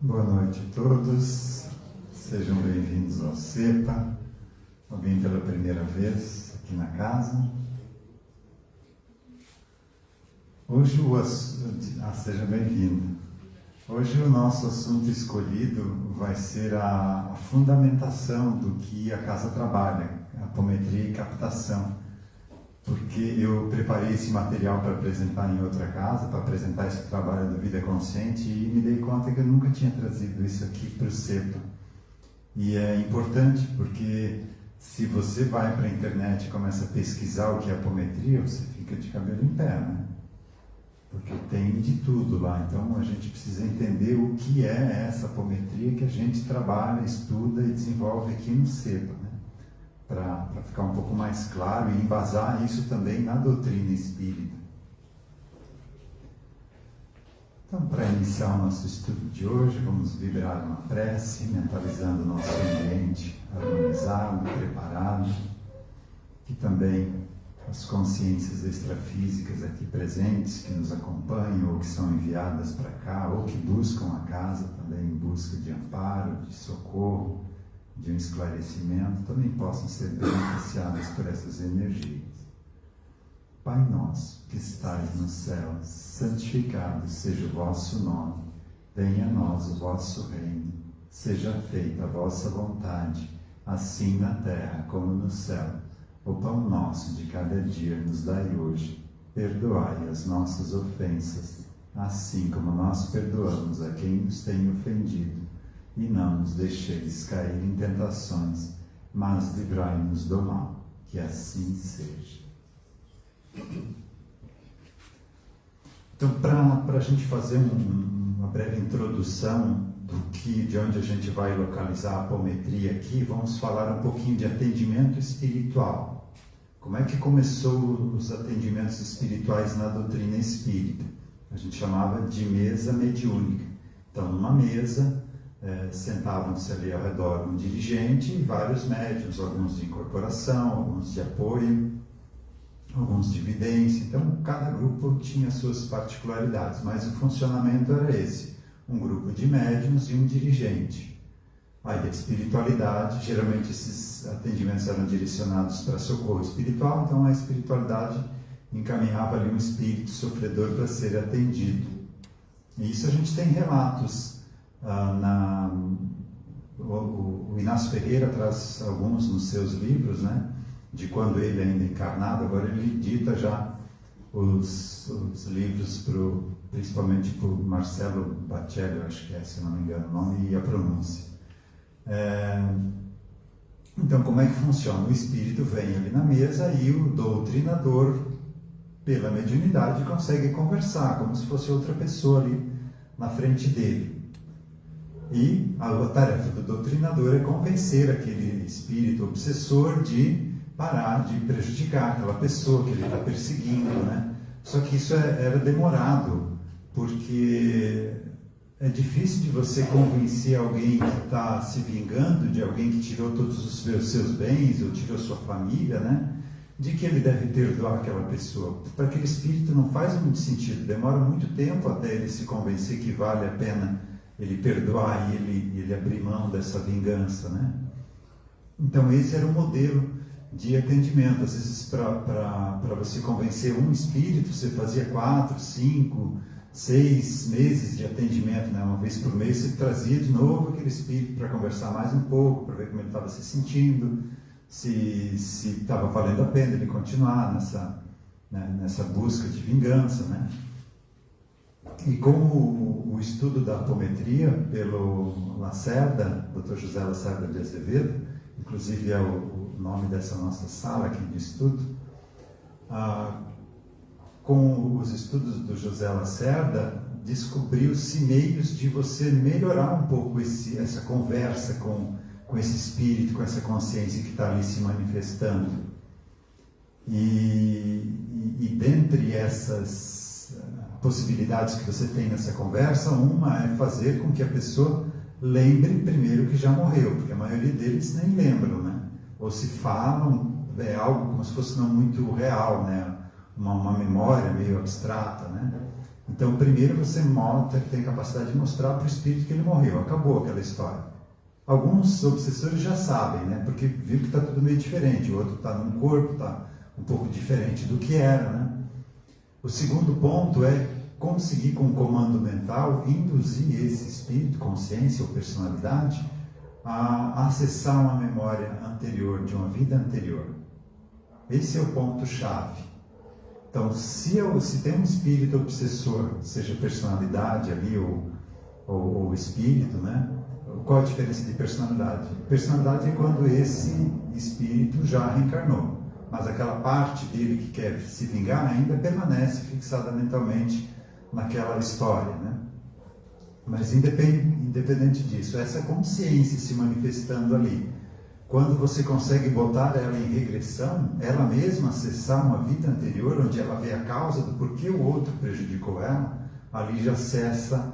Boa noite a todos, sejam bem-vindos ao CEPA, alguém pela primeira vez aqui na casa. Hoje seja bem-vindo. Hoje o nosso assunto escolhido vai ser a fundamentação do que a casa trabalha, apometria e captação. Porque eu preparei esse material para apresentar em outra casa, para apresentar esse trabalho do Vida Consciente, e me dei conta que eu nunca tinha trazido isso aqui para o CEPA. E é importante porque se você vai para a internet e começa a pesquisar o que é apometria, você fica de cabelo em pé, né? Porque tem de tudo lá. Então a gente precisa entender o que é essa apometria que a gente trabalha, estuda e desenvolve aqui no CEPA, né? Para ficar um pouco mais claro e embasar isso também na doutrina espírita. Então, para iniciar o nosso estudo de hoje, vamos vibrar uma prece, mentalizando o nosso ambiente harmonizado, preparado, que também as consciências extrafísicas aqui presentes, que nos acompanham, ou que são enviadas para cá, ou que buscam a casa também em busca de amparo, de socorro, de um esclarecimento, também possam ser beneficiadas por essas energias. Pai nosso, que estais no céu, santificado seja o vosso nome, venha a nós o vosso reino, seja feita a vossa vontade, assim na terra como no céu. O pão nosso de cada dia nos dai hoje, perdoai as nossas ofensas, assim como nós perdoamos a quem nos tem ofendido. E não nos deixeis cair em tentações, mas livrai-nos do mal, que assim seja. Então, para a gente fazer uma breve introdução de onde a gente vai localizar a apometria aqui, vamos falar um pouquinho de atendimento espiritual. Como é que começou os atendimentos espirituais na doutrina espírita? A gente chamava de mesa mediúnica. Então, numa mesa, sentavam-se ali ao redor um dirigente e vários médiuns, alguns de incorporação, alguns de apoio, alguns de vidência. Então, cada grupo tinha suas particularidades, mas o funcionamento era esse: um grupo de médiuns e um dirigente. Aí, a espiritualidade, geralmente esses atendimentos eram direcionados para socorro espiritual, então a espiritualidade encaminhava ali um espírito sofredor para ser atendido. E isso a gente tem relatos. O Inácio Ferreira traz alguns nos seus livros, né, de quando ele ainda encarnado. Agora ele dita já os livros principalmente para o Marcelo Batelli, acho que é, se não me engano o nome e a pronúncia. Então, como é que funciona? O espírito vem ali na mesa e o doutrinador, pela mediunidade, consegue conversar como se fosse outra pessoa ali na frente dele. E a tarefa do doutrinador é convencer aquele espírito obsessor de parar de prejudicar aquela pessoa que ele está perseguindo, né? Só que isso era demorado, porque é difícil de você convencer alguém que está se vingando de alguém que tirou todos os seus bens ou tirou sua família, né, de que ele deve perdoar aquela pessoa. Para aquele espírito não faz muito sentido, demora muito tempo até ele se convencer que vale a pena ele perdoar e ele abrir mão dessa vingança, né? Então esse era o modelo de atendimento. Às vezes para você convencer um espírito, você fazia 4, 5, 6 meses de atendimento, né? Uma vez por mês você trazia de novo aquele espírito para conversar mais um pouco, para ver como ele estava se sentindo, se estava valendo a pena ele continuar nessa busca de vingança, né? E como o estudo da apometria pelo Lacerda, Dr. José Lacerda de Azevedo, inclusive é o nome dessa nossa sala aqui de estudo, com os estudos do José Lacerda, descobriu-se meios de você melhorar um pouco essa conversa com esse espírito, com essa consciência que está ali se manifestando. E dentre essas possibilidades que você tem nessa conversa, uma é fazer com que a pessoa lembre primeiro que já morreu, porque a maioria deles nem lembram, né? Ou se falam, é algo como se fosse não muito real, né? Uma memória meio abstrata, né? Então, primeiro você tem capacidade de mostrar para o espírito que ele morreu, acabou aquela história. Alguns obsessores já sabem, né? Porque viu que está tudo meio diferente, o outro está num corpo, está um pouco diferente do que era, né? O segundo ponto é conseguir, com o comando mental, induzir esse espírito, consciência ou personalidade a acessar uma memória anterior, de uma vida anterior. Esse é o ponto-chave. Então, se tem um espírito obsessor, seja personalidade ali ou espírito, né? Qual a diferença de personalidade? Personalidade é quando esse espírito já reencarnou, mas aquela parte dele que quer se vingar ainda permanece fixada mentalmente naquela história, né? Mas independente disso, essa consciência se manifestando ali, quando você consegue botar ela em regressão, ela mesma acessar uma vida anterior, onde ela vê a causa do porquê o outro prejudicou ela, ali já cessa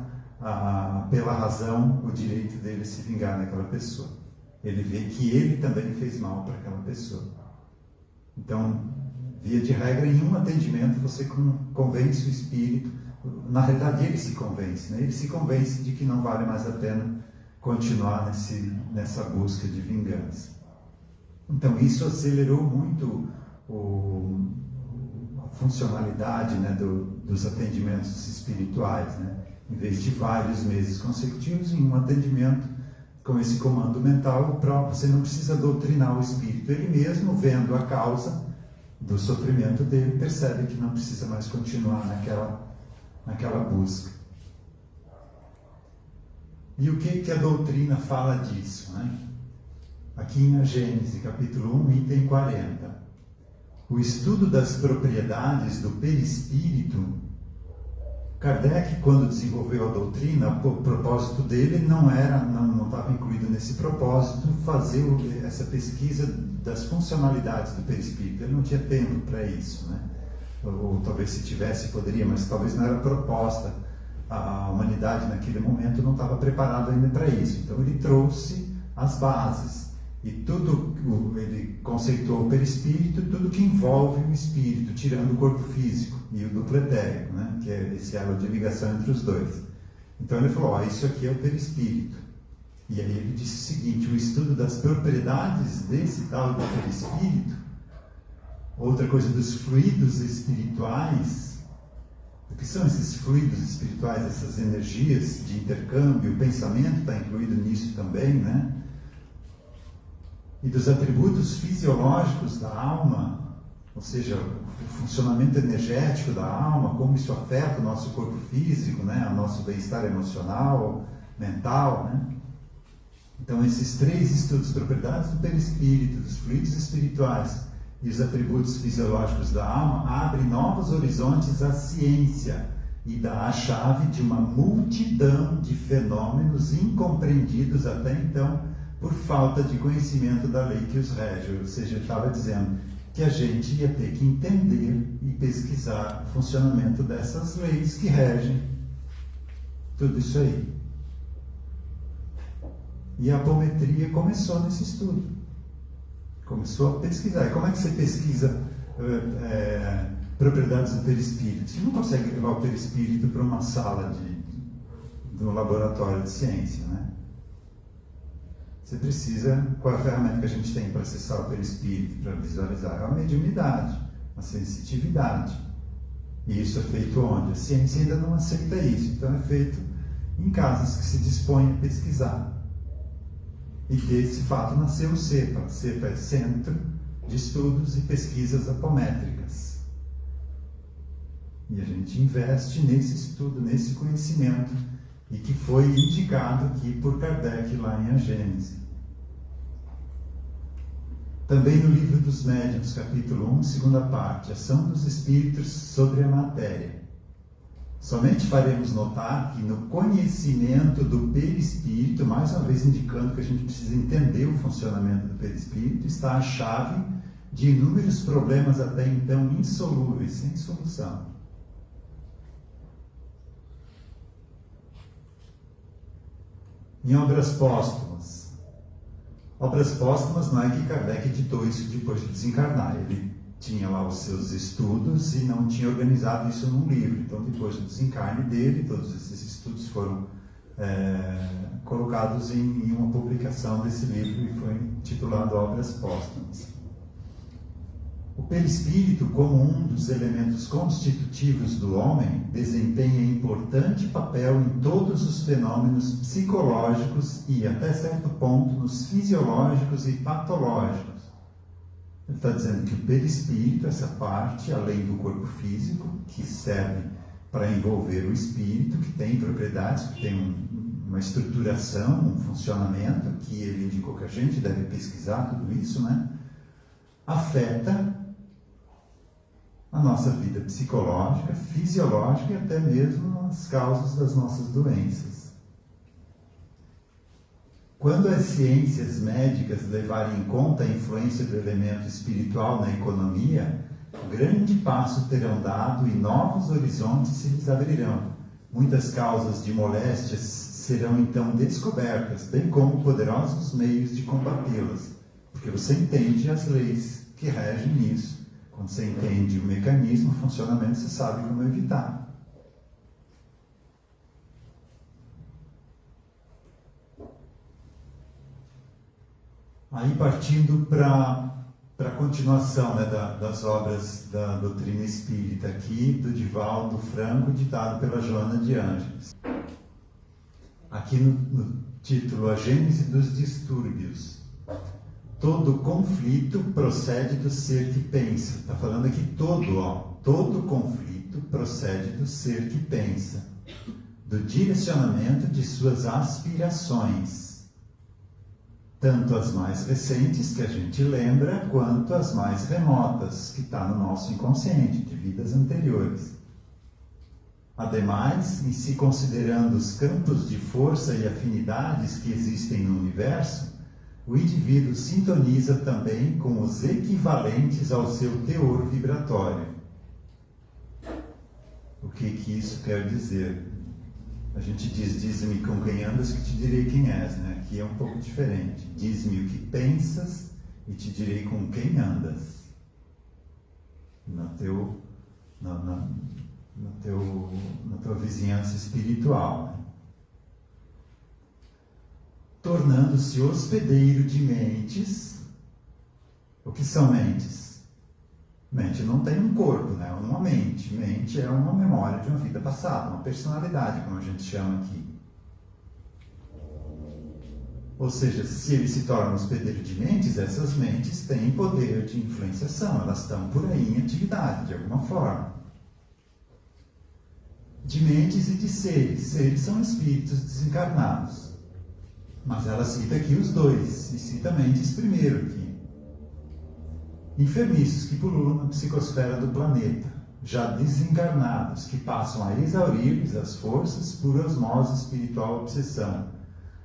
pela razão o direito dele se vingar daquela pessoa. Ele vê que ele também fez mal para aquela pessoa. Então, via de regra, em um atendimento você convence o espírito, na realidade ele se convence, né? Ele se convence de que não vale mais a pena continuar nessa busca de vingança. Então, isso acelerou muito a funcionalidade, né, dos atendimentos espirituais, né? Em vez de vários meses consecutivos, em um atendimento com esse comando mental próprio, você não precisa doutrinar o espírito. Ele mesmo, vendo a causa do sofrimento dele, percebe que não precisa mais continuar naquela busca. E o que a doutrina fala disso, né? Aqui em A Gênese, capítulo 1, item 40. O estudo das propriedades do perispírito. Kardec, quando desenvolveu a doutrina, o propósito dele não estava incluído nesse propósito fazer essa pesquisa das funcionalidades do perispírito. Ele não tinha tempo para isso, né? Ou talvez se tivesse, poderia, mas talvez não era proposta. A humanidade naquele momento não estava preparada ainda para isso. Então ele trouxe as bases e ele conceitou o perispírito, tudo que envolve o espírito, tirando o corpo físico e o duplo etérico, né? Que é esse elo de ligação entre os dois. Então ele falou, isso aqui é o perispírito. E aí ele disse o seguinte, o estudo das propriedades desse tal do perispírito, outra coisa dos fluidos espirituais. O que são esses fluidos espirituais, essas energias de intercâmbio? O pensamento está incluído nisso também, né? E dos atributos fisiológicos da alma, ou seja, o funcionamento energético da alma, como isso afeta o nosso corpo físico, né? O nosso bem-estar emocional, mental, né? Então, esses três estudos, propriedades do perispírito, dos fluidos espirituais e os atributos fisiológicos da alma, abrem novos horizontes à ciência e dá a chave de uma multidão de fenômenos incompreendidos até então por falta de conhecimento da lei que os rege. Ou seja, ele estava dizendo que a gente ia ter que entender e pesquisar o funcionamento dessas leis que regem tudo isso aí. E a apometria começou nesse estudo. Começou a pesquisar. E como é que você pesquisa propriedades do perispírito? Você não consegue levar o perispírito para uma sala de um laboratório de ciência, né? Você precisa... Qual é a ferramenta que a gente tem para acessar o perispírito, para visualizar? É a mediunidade, a sensitividade. E isso é feito onde? A ciência ainda não aceita isso. Então é feito em casos que se dispõem a pesquisar. E desse fato nasceu o CEPA. O CEPA é Centro de Estudos e Pesquisas Apométricas. E a gente investe nesse estudo, nesse conhecimento, e que foi indicado aqui por Kardec lá em A Gênese. Também no Livro dos Médiuns, capítulo 1, segunda parte, Ação dos Espíritos sobre a Matéria. Somente faremos notar que no conhecimento do perispírito, mais uma vez indicando que a gente precisa entender o funcionamento do perispírito, está a chave de inúmeros problemas até então insolúveis, sem solução. Em obras póstumas. Obras póstumas não é que Kardec editou isso depois de desencarnar. Ele tinha lá os seus estudos e não tinha organizado isso num livro. Então, depois do desencarne dele, todos esses estudos foram colocados em uma publicação desse livro e foi intitulado Obras Póstumas. O perispírito, como um dos elementos constitutivos do homem, desempenha importante papel em todos os fenômenos psicológicos e, até certo ponto, nos fisiológicos e patológicos. Ele está dizendo que o perispírito, essa parte, além do corpo físico, que serve para envolver o espírito, que tem propriedades, que tem uma estruturação, um funcionamento, que ele indicou que a gente deve pesquisar tudo isso, né? Afeta a nossa vida psicológica, fisiológica e até mesmo as causas das nossas doenças. Quando as ciências médicas levarem em conta a influência do elemento espiritual na economia, grande passo terão dado e novos horizontes se lhes abrirão. Muitas causas de moléstias serão então descobertas, bem como poderosos meios de combatê-las, porque você entende as leis que regem isso. Quando você entende o mecanismo, o funcionamento, você sabe como evitar. Aí, partindo para a continuação, né, das obras da doutrina espírita, aqui do Divaldo Franco, ditado pela Joana de Ângeles. Aqui no título, A Gênese dos Distúrbios. Todo conflito procede do ser que pensa. Está falando aqui todo conflito procede do ser que pensa, do direcionamento de suas aspirações, tanto as mais recentes, que a gente lembra, quanto as mais remotas, que está no nosso inconsciente, de vidas anteriores. Ademais, em se considerando os campos de força e afinidades que existem no universo, o indivíduo sintoniza também com os equivalentes ao seu teor vibratório. O que isso quer dizer? A gente diz, diz-me com quem andas que te direi quem és, né? Aqui é um pouco diferente. Diz-me o que pensas e te direi com quem andas. Na tua vizinhança espiritual, né? Tornando-se hospedeiro de mentes. O que são mentes? Mente não tem um corpo, né? Uma mente. Mente é uma memória de uma vida passada, uma personalidade, como a gente chama aqui. Ou seja, se ele se torna hospedeiro de mentes, essas mentes têm poder de influenciação, elas estão por aí em atividade, de alguma forma. De mentes e de seres. Seres são espíritos desencarnados. Mas ela cita aqui os dois, e cita mentes primeiro aqui. Enfermiços que pululam na psicosfera do planeta, já desencarnados, que passam a exaurir-lhes as forças por osmose espiritual obsessão,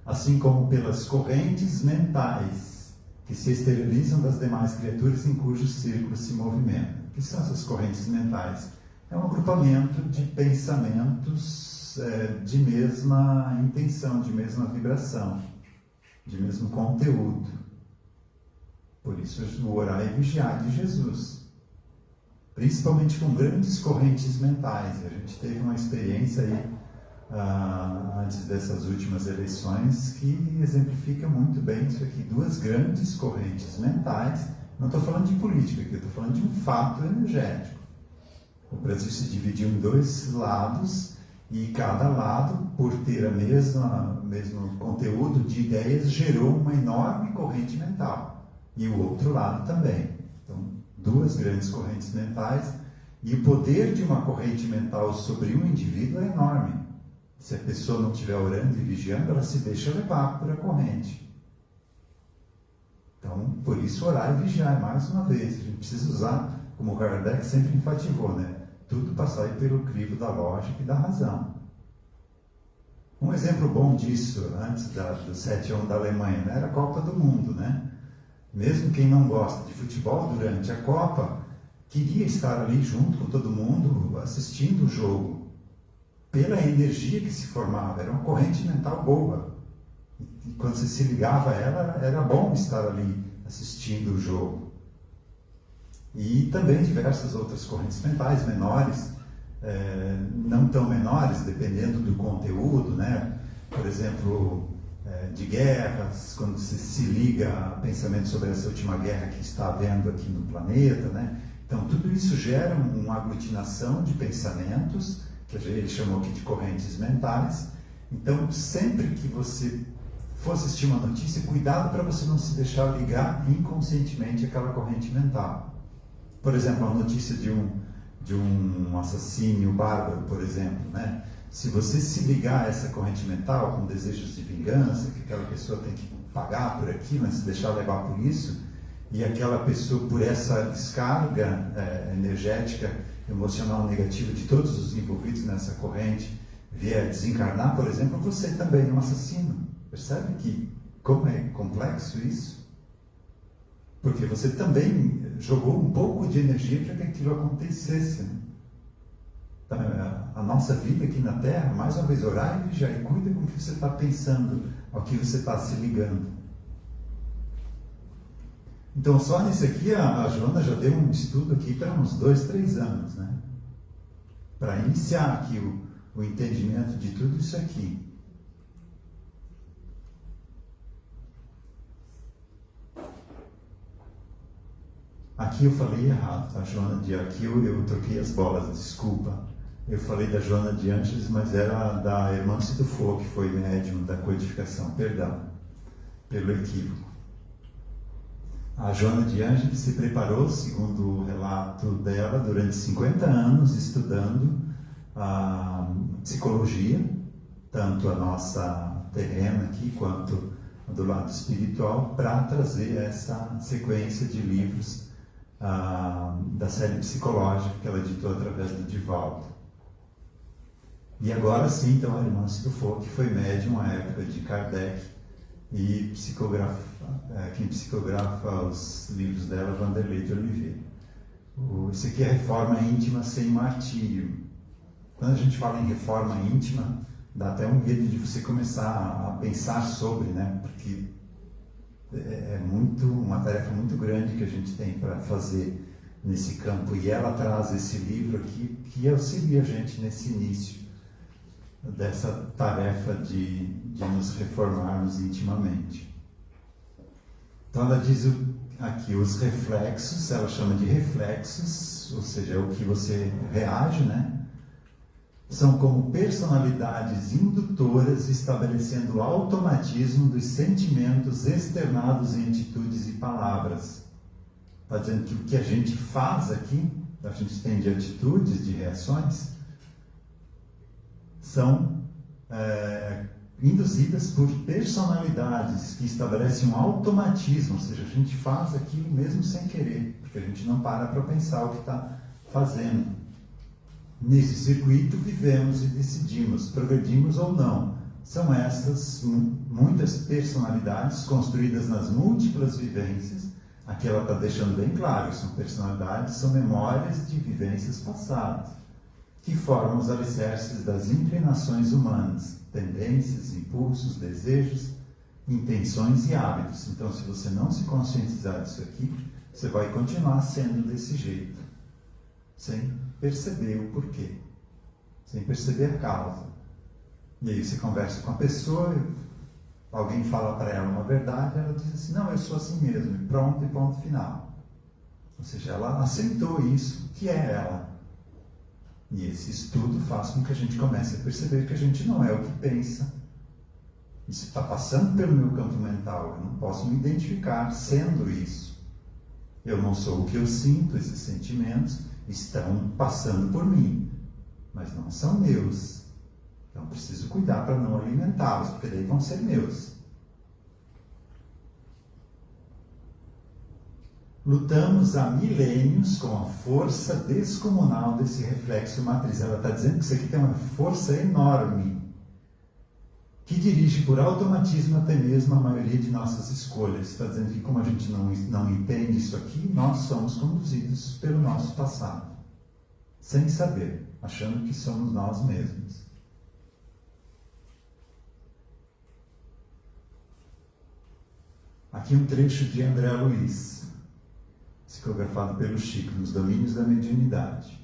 assim como pelas correntes mentais, que se esterilizam das demais criaturas em cujos círculos se movimentam. O que são essas correntes mentais? É um agrupamento de pensamentos de mesma intenção, de mesma vibração, de mesmo conteúdo. Por isso o orar e vigiar de Jesus, principalmente com grandes correntes mentais. A gente teve uma experiência aí antes dessas últimas eleições que exemplifica muito bem isso aqui. Duas grandes correntes mentais. Não estou falando de política aqui, estou falando de um fato energético. O Brasil se dividiu em dois lados, e cada lado, por ter o mesmo conteúdo de ideias, gerou uma enorme corrente mental. E o outro lado também. Então, duas grandes correntes mentais, e o poder de uma corrente mental sobre um indivíduo é enorme. Se a pessoa não estiver orando e vigiando, ela se deixa levar por a corrente. Então, por isso orar e vigiar, mais uma vez. A gente precisa usar, como o Kardec sempre enfatizou, né? Tudo passar pelo crivo da lógica e da razão. Um exemplo bom disso, antes do 7-1 da Alemanha, né, era a Copa do Mundo, né? Mesmo quem não gosta de futebol, durante a Copa, queria estar ali junto com todo mundo, assistindo o jogo, pela energia que se formava. Era uma corrente mental boa. E quando você se ligava a ela, era bom estar ali assistindo o jogo. E também diversas outras correntes mentais menores, não tão menores, dependendo do conteúdo, né? Por exemplo, de guerras, quando se liga a pensamento sobre essa última guerra que está havendo aqui no planeta, né? Então, tudo isso gera uma aglutinação de pensamentos, que ele chamou aqui de correntes mentais. Então, sempre que você for assistir uma notícia, cuidado para você não se deixar ligar inconscientemente àquela corrente mental. Por exemplo, a notícia de um assassínio bárbaro, por exemplo, né? Se você se ligar a essa corrente mental com desejos de vingança, que aquela pessoa tem que pagar por aquilo, né? Se deixar levar por isso, e aquela pessoa, por essa descarga energética, emocional negativa de todos os envolvidos nessa corrente, vier desencarnar, por exemplo, você também é um assassino. Percebe que como é complexo isso? Porque você também jogou um pouco de energia para que aquilo acontecesse. Né? Então, a nossa vida aqui na Terra, mais uma vez, orar e vigiar, e cuida com o que você está pensando, ao que você está se ligando. Então, só nisso aqui, a Joana já deu um estudo aqui para uns 2, 3 anos, né? Para iniciar aqui o entendimento de tudo isso aqui. Aqui eu falei errado, tá, Joana? Aqui eu troquei as bolas, desculpa. Eu falei da Joana de Ângeles, mas era da irmã Sidufo, que foi médium da codificação, perdão, pelo equívoco. A Joana de Ângeles se preparou, segundo o relato dela, durante 50 anos estudando a psicologia, tanto a nossa terrena aqui quanto a do lado espiritual, para trazer essa sequência de livros da série psicológica que ela editou através do Divaldo. E agora sim, então, a irmã Sidufo, que foi médium à época de Kardec, e quem psicografa os livros dela, Vanderlei de Oliveira. Isso aqui é reforma íntima sem martírio. Quando a gente fala em reforma íntima, dá até um medo de você começar a pensar sobre, né? Porque é uma tarefa muito grande que a gente tem para fazer nesse campo. E ela traz esse livro aqui que auxilia a gente nesse início dessa tarefa de nos reformarmos intimamente. Então ela diz aqui os reflexos, ela chama de reflexos, ou seja, é o que você reage, né? São como personalidades indutoras estabelecendo o automatismo dos sentimentos externados em atitudes e palavras. Está dizendo que o que a gente faz aqui, a gente tem de atitudes, de reações, são induzidas por personalidades que estabelecem um automatismo, ou seja, a gente faz aquilo mesmo sem querer, porque a gente não para pensar o que está fazendo. Nesse circuito vivemos e decidimos, progredimos ou não. São essas muitas personalidades construídas nas múltiplas vivências. Aqui ela está deixando bem claro, são personalidades, são memórias de vivências passadas, que formam os alicerces das inclinações humanas, tendências, impulsos, desejos, intenções e hábitos. Então, se você não se conscientizar disso aqui, você vai continuar sendo desse jeito, sem perceber o porquê, sem perceber a causa. E aí você conversa com a pessoa, alguém fala para ela uma verdade, ela diz assim, não, eu sou assim mesmo, e pronto, e ponto final. Ou seja, ela aceitou isso, que é ela. E esse estudo faz com que a gente comece a perceber que a gente não é o que pensa. Isso está passando pelo meu campo mental, eu não posso me identificar sendo isso. Eu não sou o que eu sinto, esses sentimentos estão passando por mim, mas não são meus. Então preciso cuidar para não alimentá-los, porque daí vão ser meus. Lutamos há milênios com a força descomunal desse reflexo matriz. Ela está dizendo que isso aqui tem uma força enorme, que dirige por automatismo até mesmo a maioria de nossas escolhas. Está dizendo que como a gente não entende isso aqui, nós somos conduzidos pelo nosso passado, sem saber, achando que somos nós mesmos. Aqui um trecho de André Luiz. psicografado pelo Chico, nos domínios da mediunidade.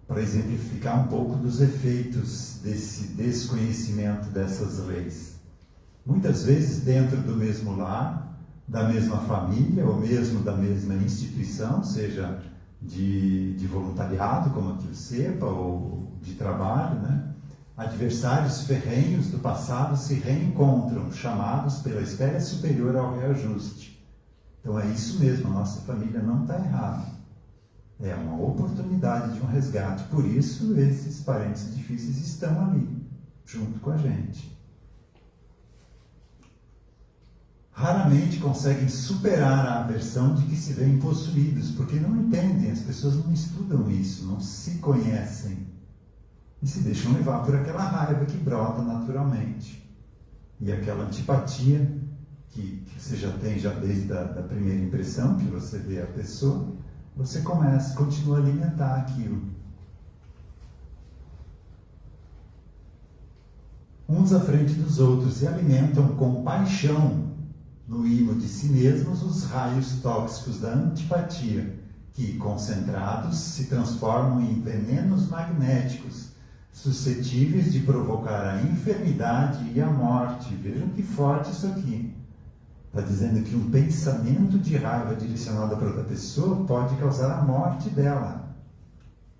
Para exemplificar um pouco dos efeitos desse desconhecimento dessas leis. Muitas vezes dentro do mesmo lar, da mesma família, ou mesmo da mesma instituição, seja de voluntariado, como aqui o CEPA, ou de trabalho, né? Adversários ferrenhos do passado se reencontram, chamados pela esfera superior ao reajuste. Então é isso mesmo, a nossa família não está errada. É uma oportunidade de um resgate. Por isso, esses parentes difíceis estão ali, junto com a gente. Raramente conseguem superar a aversão de que se veem possuídos, porque não entendem, as pessoas não estudam isso, não se conhecem. E se deixam levar por aquela raiva que brota naturalmente. E aquela antipatia que você já tem desde a da primeira impressão, que você vê a pessoa, você continua a alimentar aquilo. Uns à frente dos outros e alimentam com paixão, no imo de si mesmos, os raios tóxicos da antipatia, que, concentrados, se transformam em venenos magnéticos, suscetíveis de provocar a enfermidade e a morte. Vejam que forte isso aqui. Está dizendo que um pensamento de raiva direcionado para outra pessoa pode causar a morte dela.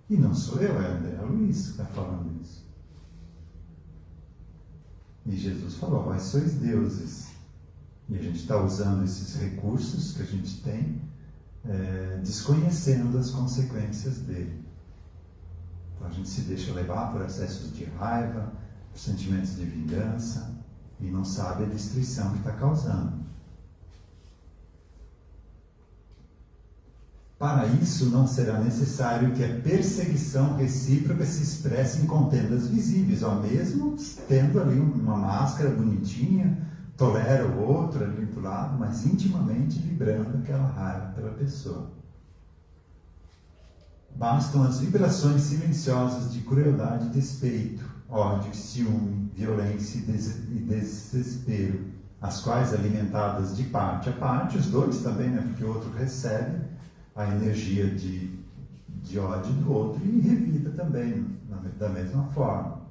E não sou eu, é André Luiz que está falando isso. E Jesus falou, vós sois deuses. E a gente está usando esses recursos que a gente tem, desconhecendo as consequências dele. Então a gente se deixa levar por excessos de raiva, por sentimentos de vingança, e não sabe a destruição que está causando. Para isso, não será necessário que a perseguição recíproca se expresse em contendas visíveis, ou mesmo tendo ali uma máscara bonitinha, tolera o outro ali do lado, mas intimamente vibrando aquela raiva pela pessoa. Bastam as vibrações silenciosas de crueldade e despeito, ódio, ciúme, violência e desespero, as quais, alimentadas de parte a parte, os dois também, né, porque o outro recebe a energia de ódio do outro e revida também da mesma forma.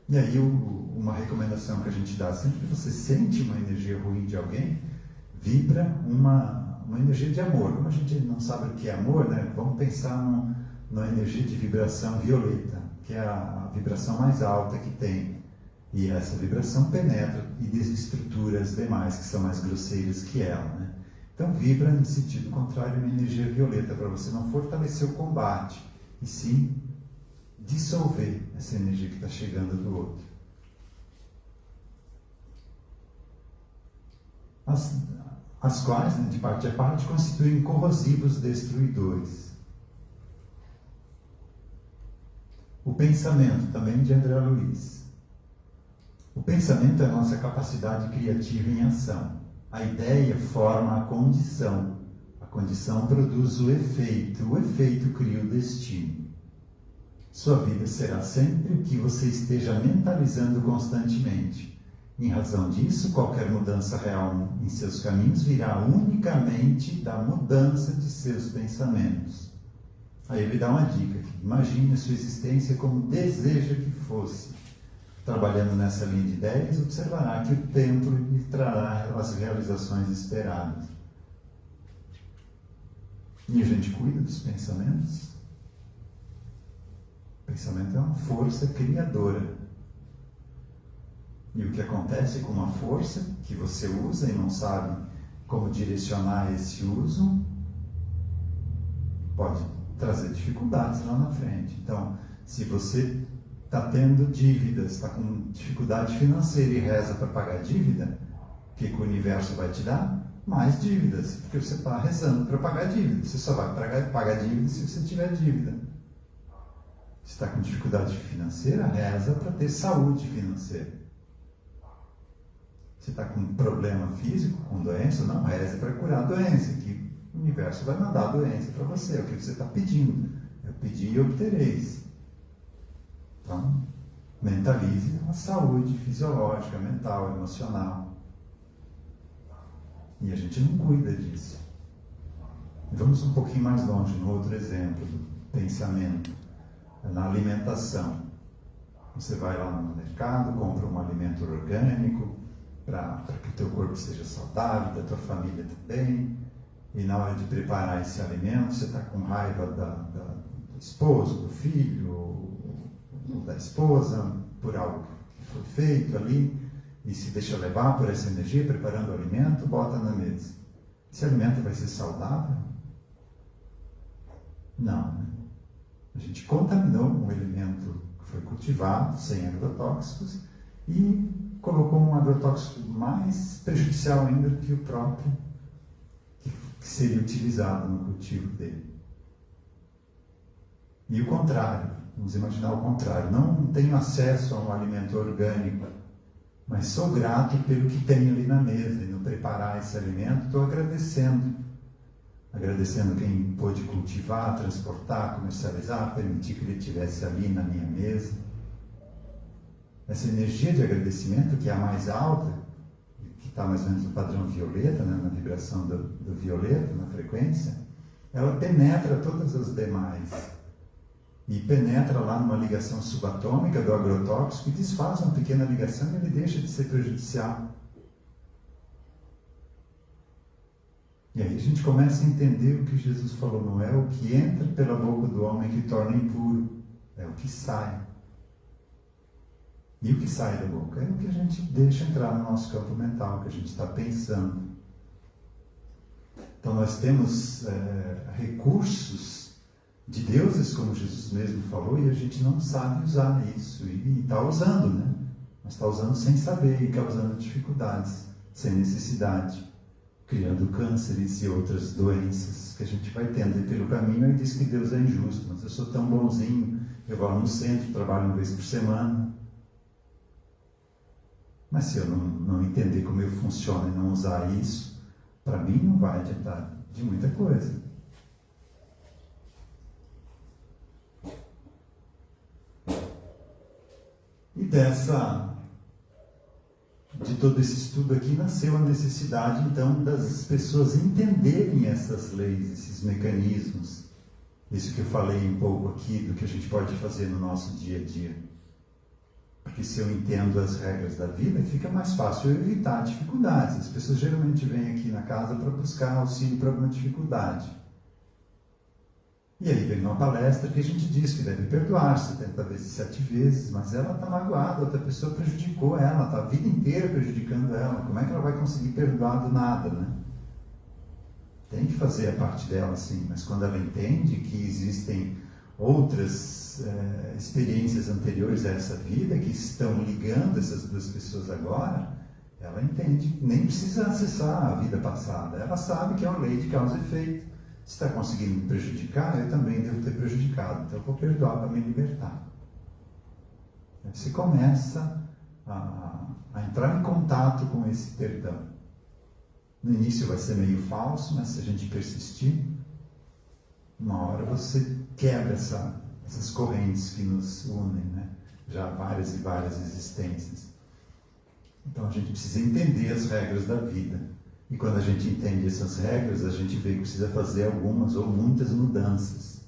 E aí uma recomendação que a gente dá, sempre que você sente uma energia ruim de alguém, vibra uma energia de amor. Como a gente não sabe o que é amor, né? Vamos pensar numa energia de vibração violeta, que é a vibração mais alta que tem. E essa vibração penetra e desestrutura as demais, que são mais grosseiras que ela, né? Então vibra em sentido contrário uma energia violeta, para você não fortalecer o combate, e sim dissolver essa energia que está chegando do outro. As quais, né, de parte a parte, constituem corrosivos destruidores. O pensamento, também de André Luiz. O pensamento é a nossa capacidade criativa em ação. A ideia forma a condição produz o efeito cria o destino. Sua vida será sempre o que você esteja mentalizando constantemente. Em razão disso, qualquer mudança real em seus caminhos virá unicamente da mudança de seus pensamentos. Aí ele dá uma dica: imagine a sua existência como deseja que fosse. Trabalhando nessa linha de ideias, observará que o tempo lhe trará as realizações esperadas. E a gente cuida dos pensamentos. O pensamento é uma força criadora. E o que acontece com uma força que você usa e não sabe como direcionar esse uso, pode trazer dificuldades lá na frente. Então, se você está tendo dívidas, está com dificuldade financeira e reza para pagar a dívida, o que o universo vai te dar? Mais dívidas, porque você está rezando para pagar a dívida. Você só vai pagar a dívida se você tiver dívida. Se está com dificuldade financeira, reza para ter saúde financeira. Se está com problema físico, com doença, não, reza para curar a doença, que o universo vai mandar a doença para você, é o que você está pedindo. Eu pedi e obtereis. Então, mentalize a saúde fisiológica, mental, emocional. E a gente não cuida disso. Vamos um pouquinho mais longe, no outro exemplo do pensamento, na alimentação. Você vai lá no mercado, compra um alimento orgânico para que o teu corpo seja saudável, da tua família também, e na hora de preparar esse alimento, você está com raiva do esposo, do filho, ou da esposa, por algo que foi feito ali, e se deixa levar por essa energia, preparando o alimento, bota na mesa. Esse alimento vai ser saudável? Não, né? A gente contaminou um elemento que foi cultivado, sem agrotóxicos, e colocou um agrotóxico mais prejudicial ainda do que o próprio que seria utilizado no cultivo dele. E o contrário, vamos imaginar o contrário. Não tenho acesso a um alimento orgânico, mas sou grato pelo que tenho ali na mesa, e no preparar esse alimento estou agradecendo. Agradecendo quem pôde cultivar, transportar, comercializar, permitir que ele estivesse ali na minha mesa. Essa energia de agradecimento, que é a mais alta, que está mais ou menos no padrão violeta, né, na vibração do violeta, na frequência, ela penetra todas as demais. E penetra lá numa ligação subatômica do agrotóxico e desfaz uma pequena ligação e ele deixa de ser prejudicial. E aí a gente começa a entender o que Jesus falou, não é o que entra pela boca do homem que torna impuro, é o que sai. E o que sai da boca é o que a gente deixa entrar no nosso campo mental, o que a gente está pensando. Então nós temos recursos de deuses, como Jesus mesmo falou, e a gente não sabe usar isso, e está usando, né? Mas está usando sem saber e causando dificuldades, sem necessidade, criando cânceres e outras doenças que a gente vai tendo. E pelo caminho ele diz que Deus é injusto, mas eu sou tão bonzinho, eu vou no centro, trabalho uma vez por semana. Mas se eu não entender como eu funciono e não usar isso, para mim não vai adiantar de muita coisa. E de todo esse estudo aqui nasceu a necessidade, então, das pessoas entenderem essas leis, esses mecanismos. Isso que eu falei um pouco aqui, do que a gente pode fazer no nosso dia a dia. Porque se eu entendo as regras da vida, fica mais fácil eu evitar dificuldades. As pessoas geralmente vêm aqui na casa para buscar auxílio para alguma dificuldade. E aí vem uma palestra que a gente diz que deve perdoar 70 vezes, 7 vezes, mas ela está magoada, outra pessoa prejudicou ela, está a vida inteira prejudicando ela. Como é que ela vai conseguir perdoar do nada, né? Tem que fazer a parte dela, sim, mas quando ela entende que existem outras experiências anteriores a essa vida que estão ligando essas duas pessoas agora, ela entende, nem precisa acessar a vida passada, ela sabe que é uma lei de causa e efeito. Se está conseguindo me prejudicar, eu também devo ter prejudicado, então eu vou perdoar para me libertar. Aí você começa a entrar em contato com esse perdão. No início vai ser meio falso, mas se a gente persistir, uma hora você quebra essas correntes que nos unem, né? Já há várias e várias existências. Então a gente precisa entender as regras da vida. E quando a gente entende essas regras, a gente vê que precisa fazer algumas ou muitas mudanças.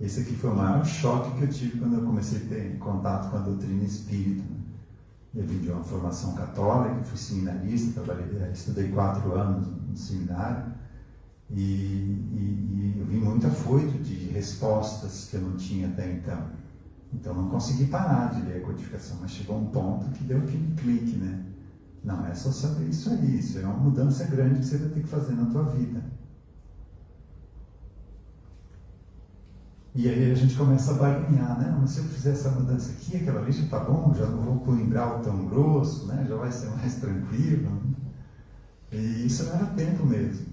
Esse aqui foi o maior choque que eu tive quando eu comecei a ter contato com a doutrina espírita. Eu vim de uma formação católica, fui seminarista, estudei 4 anos no seminário, e eu vim muito afoito de respostas que eu não tinha até então. Então não consegui parar de ler a codificação, mas chegou um ponto que deu aquele clique, né? Não é só saber isso aí, isso é uma mudança grande que você vai ter que fazer na tua vida. E aí a gente começa a barganhar, né? Mas se eu fizer essa mudança aqui, aquela ali já está bom, já não vou com o umbral tão grosso, né? Já vai ser mais tranquilo. E isso não era tempo mesmo.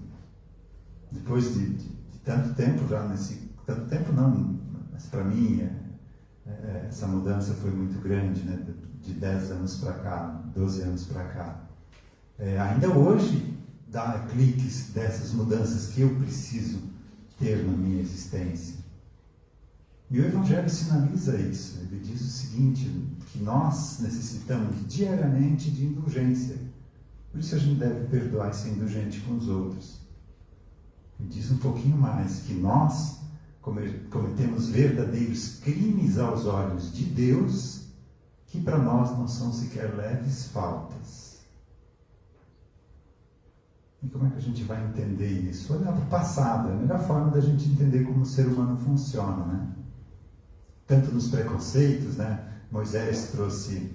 Depois de tanto tempo já tanto tempo não, mas para mim essa mudança foi muito grande, né? De 10 anos para cá, 12 anos para cá. Ainda hoje dá cliques dessas mudanças que eu preciso ter na minha existência. E o Evangelho sinaliza isso. Ele diz o seguinte, que nós necessitamos diariamente de indulgência. Por isso a gente deve perdoar e ser indulgente com os outros. E diz um pouquinho mais, que nós cometemos verdadeiros crimes aos olhos de Deus, que para nós não são sequer leves faltas. E como é que a gente vai entender isso? Olhar para o passado, é a melhor forma da gente entender como o ser humano funciona, né? Tanto nos preconceitos, né? Moisés trouxe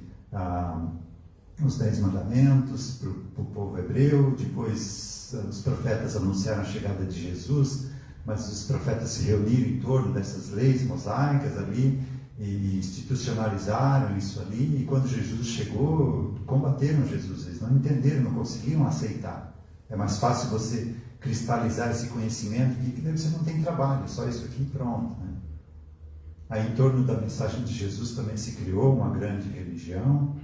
os 10 mandamentos para o povo hebreu, depois os profetas anunciaram a chegada de Jesus, mas os profetas se reuniram em torno dessas leis mosaicas ali e institucionalizaram isso ali, e quando Jesus chegou, combateram Jesus, eles não entenderam, não conseguiram aceitar. É mais fácil você cristalizar esse conhecimento aqui, que daí você não tem trabalho, só isso aqui e pronto, né? Aí em torno da mensagem de Jesus também se criou uma grande religião,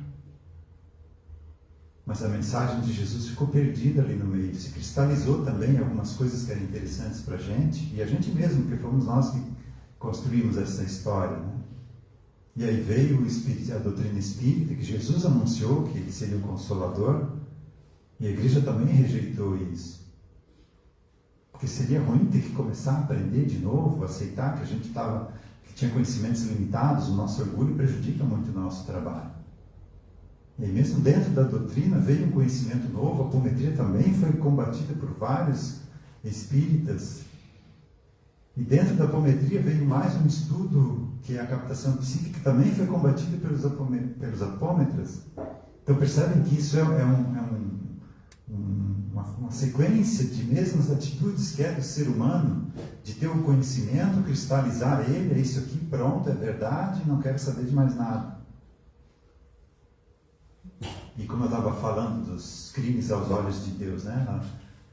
mas a mensagem de Jesus ficou perdida ali no meio, se cristalizou também algumas coisas que eram interessantes para a gente, e a gente mesmo, porque fomos nós que construímos essa história, né? E aí veio a doutrina espírita, que Jesus anunciou que ele seria o Consolador, e a igreja também rejeitou isso. Porque seria ruim ter que começar a aprender de novo, aceitar que a gente que tinha conhecimentos limitados, o nosso orgulho prejudica muito o nosso trabalho. E mesmo dentro da doutrina veio um conhecimento novo, a apometria também foi combatida por vários espíritas. E dentro da apometria veio mais um estudo, que é a captação psíquica, que também foi combatida pelos apômetras. Então percebem que isso é uma sequência de mesmas atitudes que é do ser humano, de ter o conhecimento, cristalizar ele, é isso aqui, pronto, é verdade, não quero saber de mais nada. E como eu estava falando dos crimes aos olhos de Deus, né?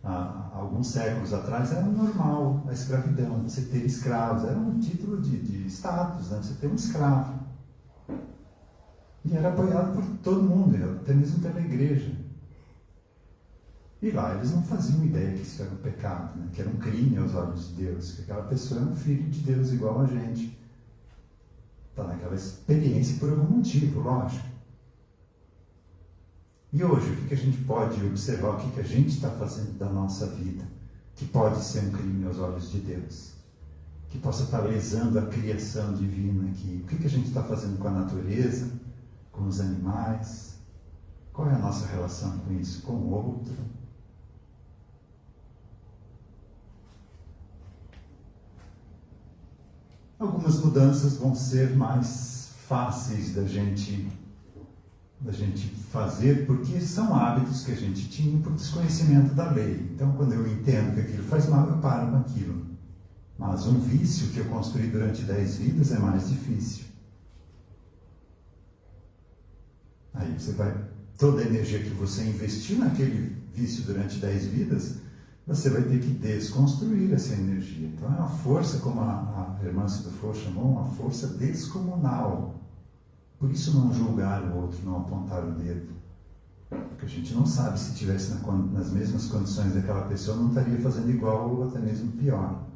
Há alguns séculos atrás era normal a escravidão, você ter escravos, era um título de status, né? Você ter um escravo. E era apoiado por todo mundo, até mesmo pela igreja. E lá eles não faziam ideia que isso era um pecado, né? Que era um crime aos olhos de Deus, que aquela pessoa era um filho de Deus igual a gente. Está naquela experiência por algum motivo, lógico. E hoje, o que a gente pode observar, o que a gente está fazendo da nossa vida, que pode ser um crime aos olhos de Deus, que possa estar lesando a criação divina aqui. O que a gente está fazendo com a natureza, com os animais? Qual é a nossa relação com isso, com o outro? Algumas mudanças vão ser mais fáceis da gente fazer, porque são hábitos que a gente tinha por desconhecimento da lei. Então, quando eu entendo que aquilo faz mal, eu paro naquilo. Mas um vício que eu construí durante 10 vidas é mais difícil. Aí você toda a energia que você investiu naquele vício durante 10 vidas, você vai ter que desconstruir essa energia. Então é uma força, como a irmã Sidufo chamou, uma força descomunal. Por isso não julgar o outro, não apontar o dedo. Porque a gente não sabe, se estivesse nas mesmas condições daquela pessoa, não estaria fazendo igual ou até mesmo pior.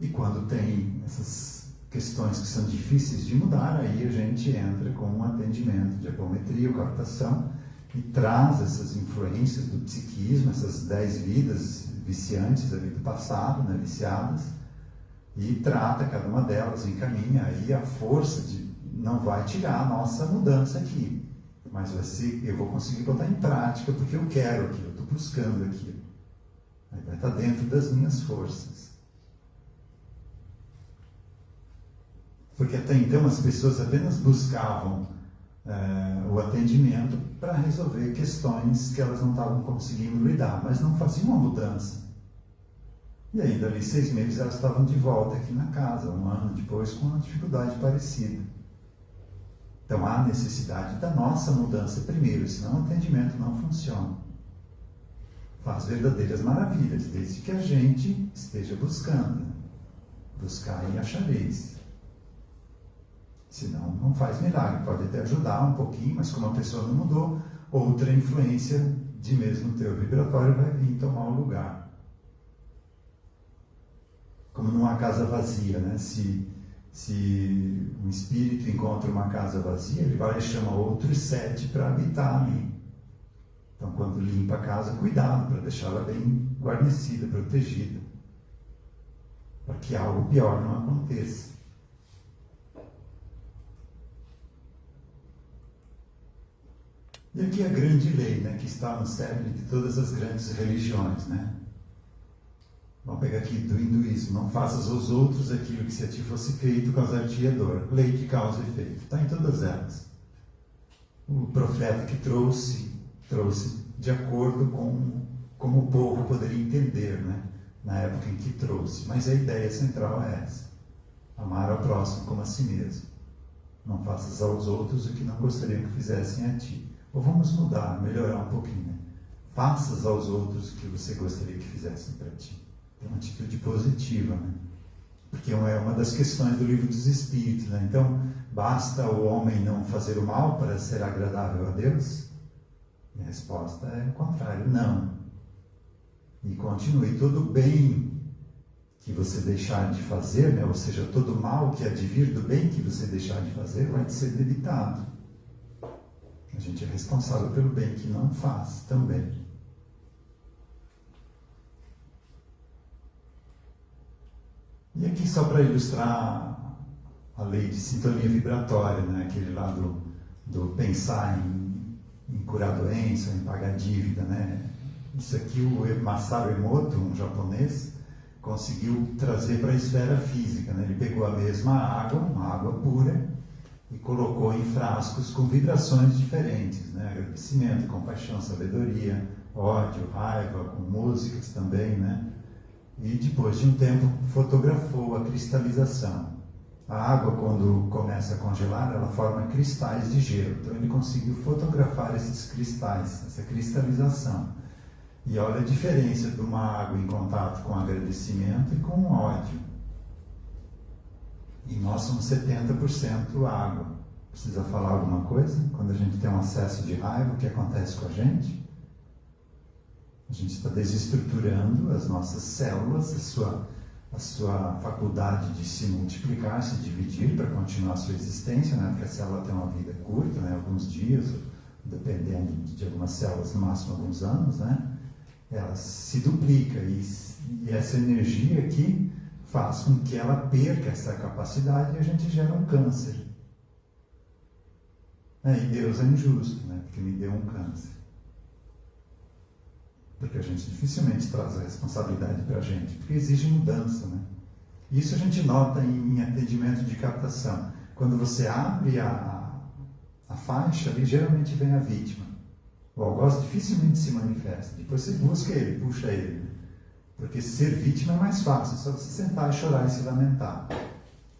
E quando tem essas questões que são difíceis de mudar, aí a gente entra com um atendimento de apometria ou captação e traz essas influências do psiquismo, essas 10 vidas viciantes ali do passado, né, viciadas, e trata cada uma delas, encaminha, aí a força não vai tirar a nossa mudança aqui, mas eu vou conseguir botar em prática porque eu quero aquilo, eu estou buscando aquilo. Aí vai estar dentro das minhas forças. Porque até então as pessoas apenas buscavam o atendimento para resolver questões que elas não estavam conseguindo lidar, mas não faziam uma mudança. E aí, dali 6 meses, elas estavam de volta aqui na casa, 1 ano depois, com uma dificuldade parecida. Então, há necessidade da nossa mudança primeiro, senão o atendimento não funciona. Faz verdadeiras maravilhas, desde que a gente esteja buscando. Né? Buscar e achareis. Senão, não faz milagre. Pode até ajudar um pouquinho, mas como a pessoa não mudou, outra influência de mesmo teu vibratório vai vir tomar o lugar. Como numa casa vazia, né? Se um espírito encontra uma casa vazia, ele vai e chama outros 7 para habitar ali. Então, quando limpa a casa, cuidado para deixá-la bem guarnecida, protegida, para que algo pior não aconteça. E aqui a grande lei, né, que está no cerne de todas as grandes religiões, né? Vamos pegar aqui do hinduísmo: não faças aos outros aquilo que se a ti fosse feito, causar-te dor. Lei de causa e efeito. Está em todas elas. O profeta que trouxe de acordo com como o povo poderia entender, né? Na época em que trouxe. Mas a ideia central é essa: amar ao próximo como a si mesmo. Não faças aos outros o que não gostariam que fizessem a ti. Ou vamos mudar, melhorar um pouquinho, né? Faças aos outros o que você gostaria que fizessem para ti. É uma atitude positiva, né? Porque é uma das questões do Livro dos Espíritos, né? Então, basta o homem não fazer o mal para ser agradável a Deus? E a resposta é o contrário: não. E continue. Todo bem que você deixar de fazer, né? Ou seja, todo mal que advir do bem que você deixar de fazer, vai ser debitado. A gente é responsável pelo bem que não faz também. E aqui, só para ilustrar a lei de sintonia vibratória, né? Aquele lá do pensar em curar doença, em pagar dívida, né? Isso aqui o Masaru Emoto, um japonês, conseguiu trazer para a esfera física, né? Ele pegou a mesma água, uma água pura, e colocou em frascos com vibrações diferentes, né? Agradecimento, compaixão, sabedoria, ódio, raiva, com músicas também, né? E depois de um tempo fotografou a cristalização. A água, quando começa a congelar, ela forma cristais de gelo. Então ele conseguiu fotografar esses cristais, essa cristalização. E olha a diferença de uma água em contato com agradecimento e com ódio. E nós somos 70% água. Precisa falar alguma coisa? Quando a gente tem um acesso de raiva, o que acontece com a gente? A gente está desestruturando as nossas células, a sua faculdade de se multiplicar, se dividir para continuar a sua existência, né? Porque a célula tem uma vida curta, né? Alguns dias, dependendo de algumas células, no máximo alguns anos, né? Ela se duplica e essa energia aqui faz com que ela perca essa capacidade e a gente gera um câncer. E Deus é injusto, né? Porque me deu um câncer. Porque a gente dificilmente traz a responsabilidade para a gente, porque exige mudança, né? Isso a gente nota em atendimento de captação. Quando você abre a faixa, ali geralmente vem a vítima. O algoz dificilmente se manifesta. Depois você busca ele, puxa ele. Porque ser vítima é mais fácil, é só você sentar e chorar e se lamentar.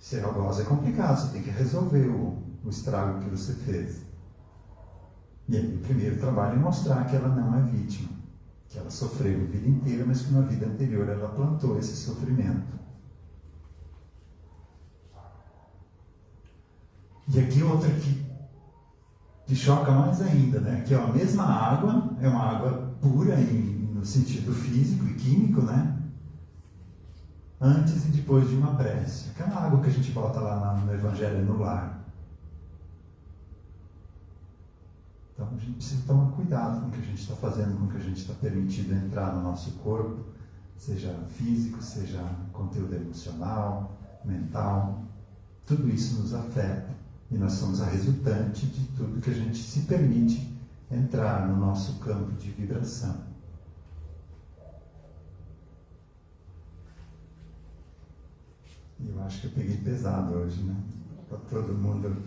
Ser algoz é complicado, você tem que resolver o estrago que você fez. E aí o primeiro trabalho é mostrar que ela não é vítima, que ela sofreu a vida inteira, mas que na vida anterior ela plantou esse sofrimento. E aqui outra que choca mais ainda, né? Que a mesma água, é uma água pura no sentido físico e químico, né? Antes e depois de uma prece. Aquela água que a gente bota lá no Evangelho no Lar. Então a gente precisa tomar cuidado com o que a gente está fazendo, com o que a gente está permitido entrar no nosso corpo, seja físico, seja conteúdo emocional, mental. Tudo isso nos afeta. E nós somos a resultante de tudo que a gente se permite entrar no nosso campo de vibração. E eu acho que eu peguei pesado hoje, né? Está todo mundo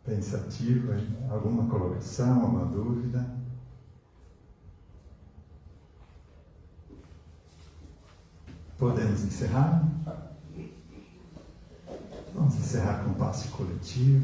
pensativo. Alguma colocação, alguma dúvida? Podemos encerrar? Vamos encerrar com um passe coletivo.